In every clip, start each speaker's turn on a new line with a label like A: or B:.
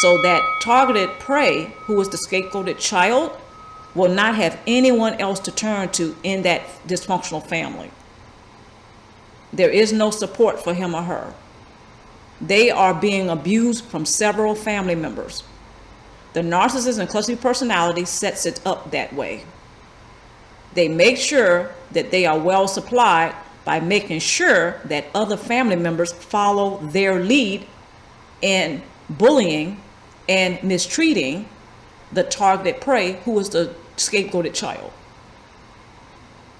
A: So that targeted prey, who is the scapegoated child, will not have anyone else to turn to in that dysfunctional family. There is no support for him or her. They are being abused from several family members. The narcissist and cluster personality sets it up that way. They make sure that they are well supplied by making sure that other family members follow their lead in bullying and mistreating the targeted prey, who is the scapegoated child.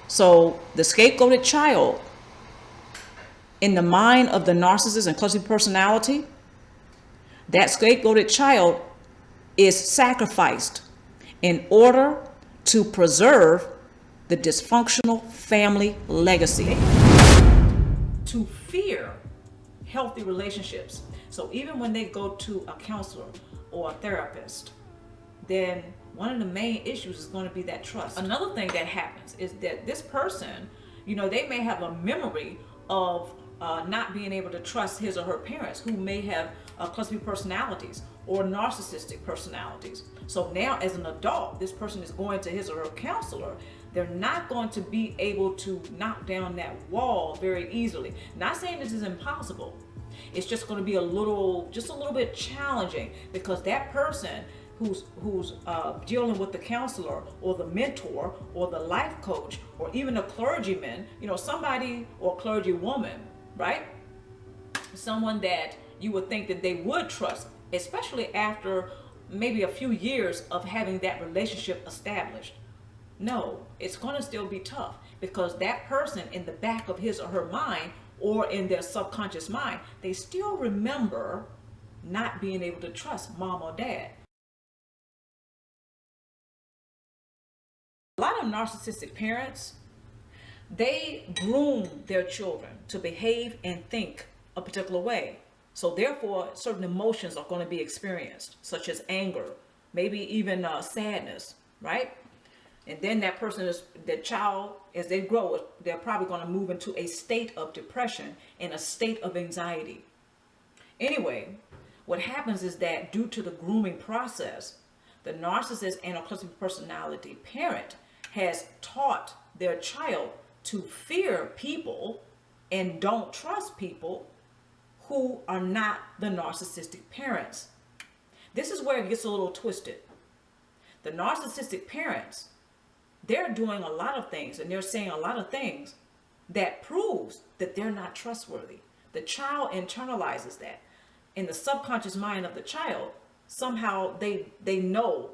A: So the scapegoated child, in the mind of the narcissist and cluster personality, that scapegoated child is sacrificed in order to preserve the dysfunctional family legacy, to fear healthy relationships. So even when they go to a counselor or a therapist, then one of the main issues is going to be that trust. Another thing that happens is that this person, they may have a memory of not being able to trust his or her parents, who may have cluster personalities or narcissistic personalities. So now as an adult, this person is going to his or her counselor. They're not going to be able to knock down that wall very easily. Not saying this is impossible. It's just going to be a little bit challenging, because that person who's dealing with the counselor or the mentor or the life coach or even a clergyman, somebody, or clergy woman, right? Someone that you would think that they would trust, especially after maybe a few years of having that relationship established. No, it's going to still be tough, because that person, in the back of his or her mind, or in their subconscious mind, they still remember not being able to trust mom or dad. A lot of narcissistic parents, they groom their children to behave and think a particular way. So therefore, certain emotions are going to be experienced, such as anger, maybe even sadness, right? And then the child, as they grow, they're probably going to move into a state of depression and a state of anxiety. Anyway, what happens is that due to the grooming process, the narcissist and a cluster personality parent has taught their child to fear people and don't trust people who are not the narcissistic parents. This is where it gets a little twisted. The narcissistic parents, they're doing a lot of things, and they're saying a lot of things that proves that they're not trustworthy. The child internalizes that. In the subconscious mind of the child, somehow they know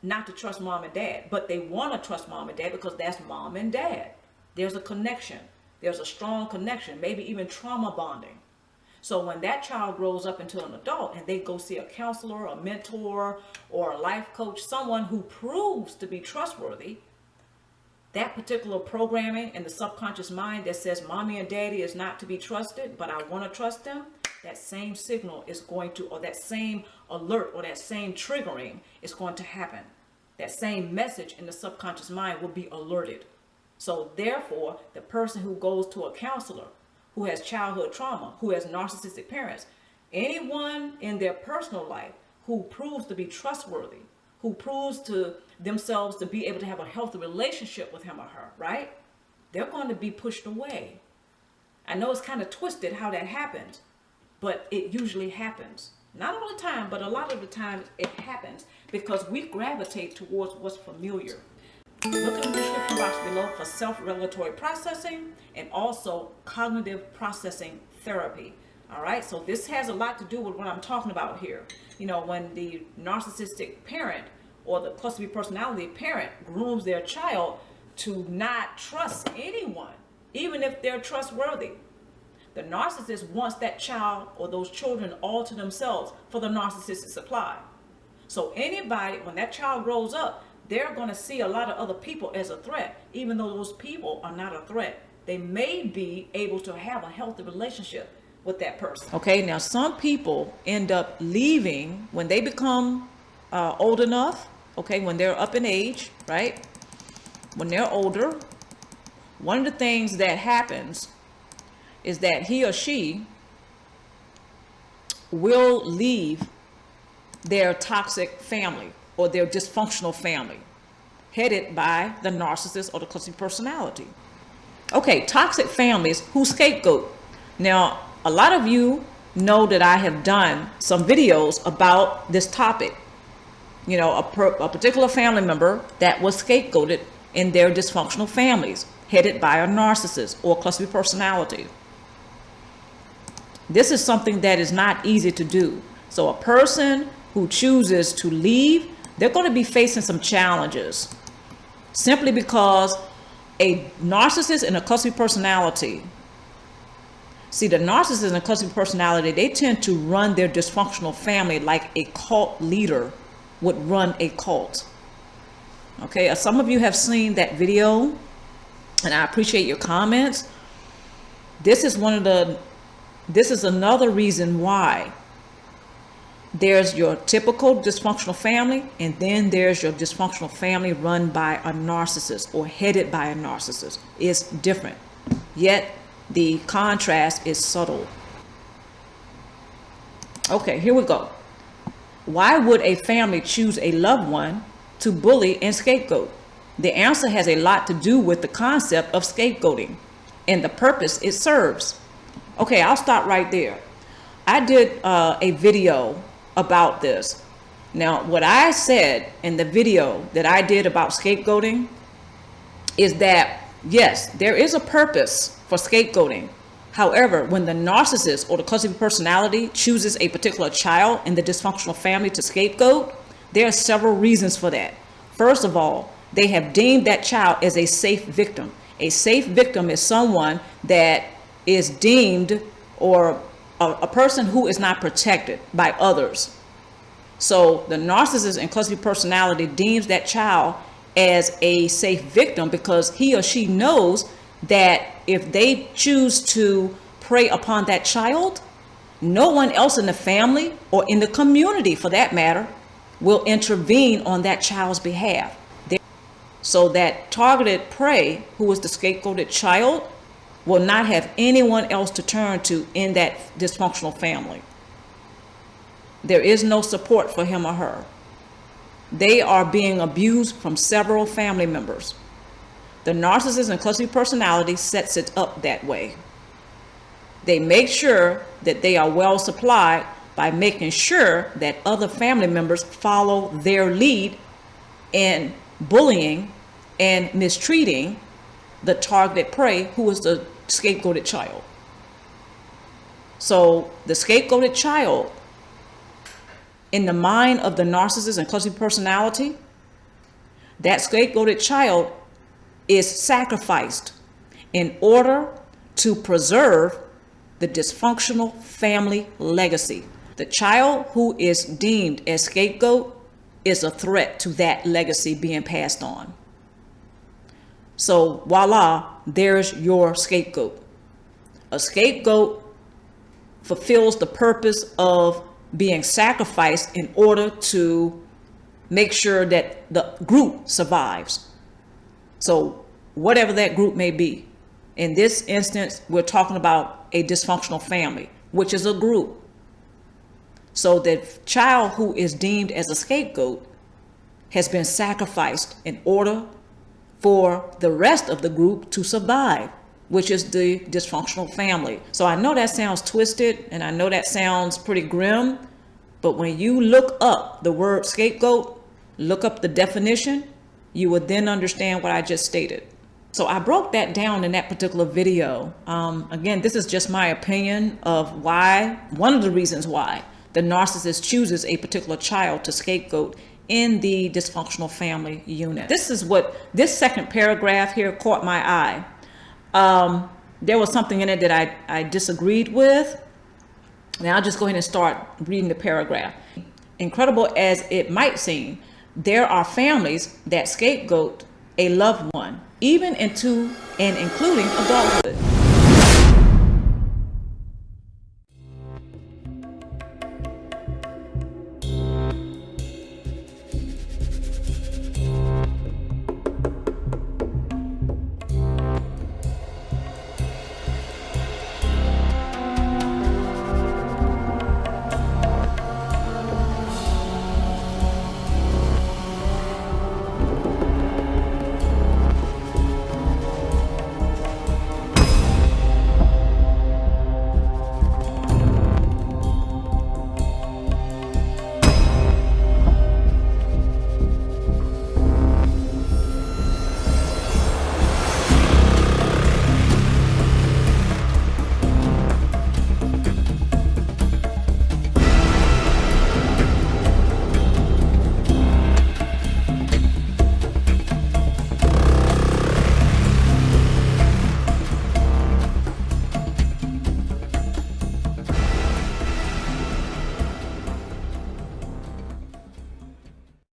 A: not to trust mom and dad, but they want to trust mom and dad because that's mom and dad. There's a connection. There's a strong connection, maybe even trauma bonding. So when that child grows up into an adult and they go see a counselor, a mentor, or a life coach, someone who proves to be trustworthy, that particular programming in the subconscious mind that says mommy and daddy is not to be trusted, but I want to trust them, that same signal is going to, or that same alert or that same triggering is going to happen. That same message in the subconscious mind will be alerted. So therefore, the person who goes to a counselor, who has childhood trauma, who has narcissistic parents, anyone in their personal life who proves to be trustworthy, who proves to themselves to be able to have a healthy relationship with him or her, right? They're going to be pushed away. I know it's kind of twisted how that happens, but it usually happens. Not all the time, but a lot of the times it happens because we gravitate towards what's familiar. Look at the description box below for self-regulatory processing and also cognitive processing therapy. All right, so this has a lot to do with what I'm talking about here. When the narcissistic parent or the cluster B personality parent grooms their child to not trust anyone, even if they're trustworthy. The narcissist wants that child or those children all to themselves for the narcissistic supply. So anybody, when that child grows up, they're going to see a lot of other people as a threat, even though those people are not a threat. They may be able to have a healthy relationship with that person. Okay, now some people end up leaving when they become old enough, okay, when they're up in age, right? When they're older, one of the things that happens is that he or she will leave their toxic family or their dysfunctional family, headed by the narcissist or the cluster personality. Okay, toxic families who scapegoat. Now, a lot of you know that I have done some videos about this topic. You know, a particular family member that was scapegoated in their dysfunctional families, headed by a narcissist or cluster personality. This is something that is not easy to do. So a person who chooses to leave, they're going to be facing some challenges simply because a narcissist and a cluster personality. See, the narcissist and the cluster personality, they tend to run their dysfunctional family like a cult leader would run a cult. Okay, some of you have seen that video, and I appreciate your comments. This is another reason why there's your typical dysfunctional family, and then there's your dysfunctional family run by a narcissist or headed by a narcissist. It's different, yet the contrast is subtle. Okay, here we go. Why would a family choose a loved one to bully and scapegoat? The answer has a lot to do with the concept of scapegoating and the purpose it serves. Okay, I'll stop right there. I did a video about this. Now, what I said in the video that I did about scapegoating is that, yes, there is a purpose for scapegoating. However, when the narcissist or the cluster personality chooses a particular child in the dysfunctional family to scapegoat, there are several reasons for that. First of all, they have deemed that child as a safe victim. A safe victim is someone that is deemed, or a person who is not protected by others. So the narcissist and cluster personality deems that child as a safe victim because he or she knows that if they choose to prey upon that child, no one else in the family or in the community, for that matter, will intervene on that child's behalf. So that targeted prey, who is the scapegoated child, will not have anyone else to turn to in that dysfunctional family. There is no support for him or her. They are being abused from several family members. The narcissist and cluster personality sets it up that way. They make sure that they are well supplied by making sure that other family members follow their lead in bullying and mistreating the targeted prey, who is the scapegoated child. So the scapegoated child, in the mind of the narcissist and cluster personality, that scapegoated child is sacrificed in order to preserve the dysfunctional family legacy. The child who is deemed as scapegoat is a threat to that legacy being passed on. So voila, there's your scapegoat. A scapegoat fulfills the purpose of being sacrificed in order to make sure that the group survives. So whatever that group may be, in this instance, we're talking about a dysfunctional family, which is a group. So the child who is deemed as a scapegoat has been sacrificed in order for the rest of the group to survive, which is the dysfunctional family. So I know that sounds twisted and I know that sounds pretty grim, but when you look up the word scapegoat, look up the definition, you would then understand what I just stated. So I broke that down in that particular video. Again, this is just my opinion of why, one of the reasons why the narcissist chooses a particular child to scapegoat in the dysfunctional family unit. This is what this second paragraph here caught my eye. There was something in it that I disagreed with. Now I'll just go ahead and start reading the paragraph. Incredible as it might seem, there are families that scapegoat a loved one, even into and including adulthood.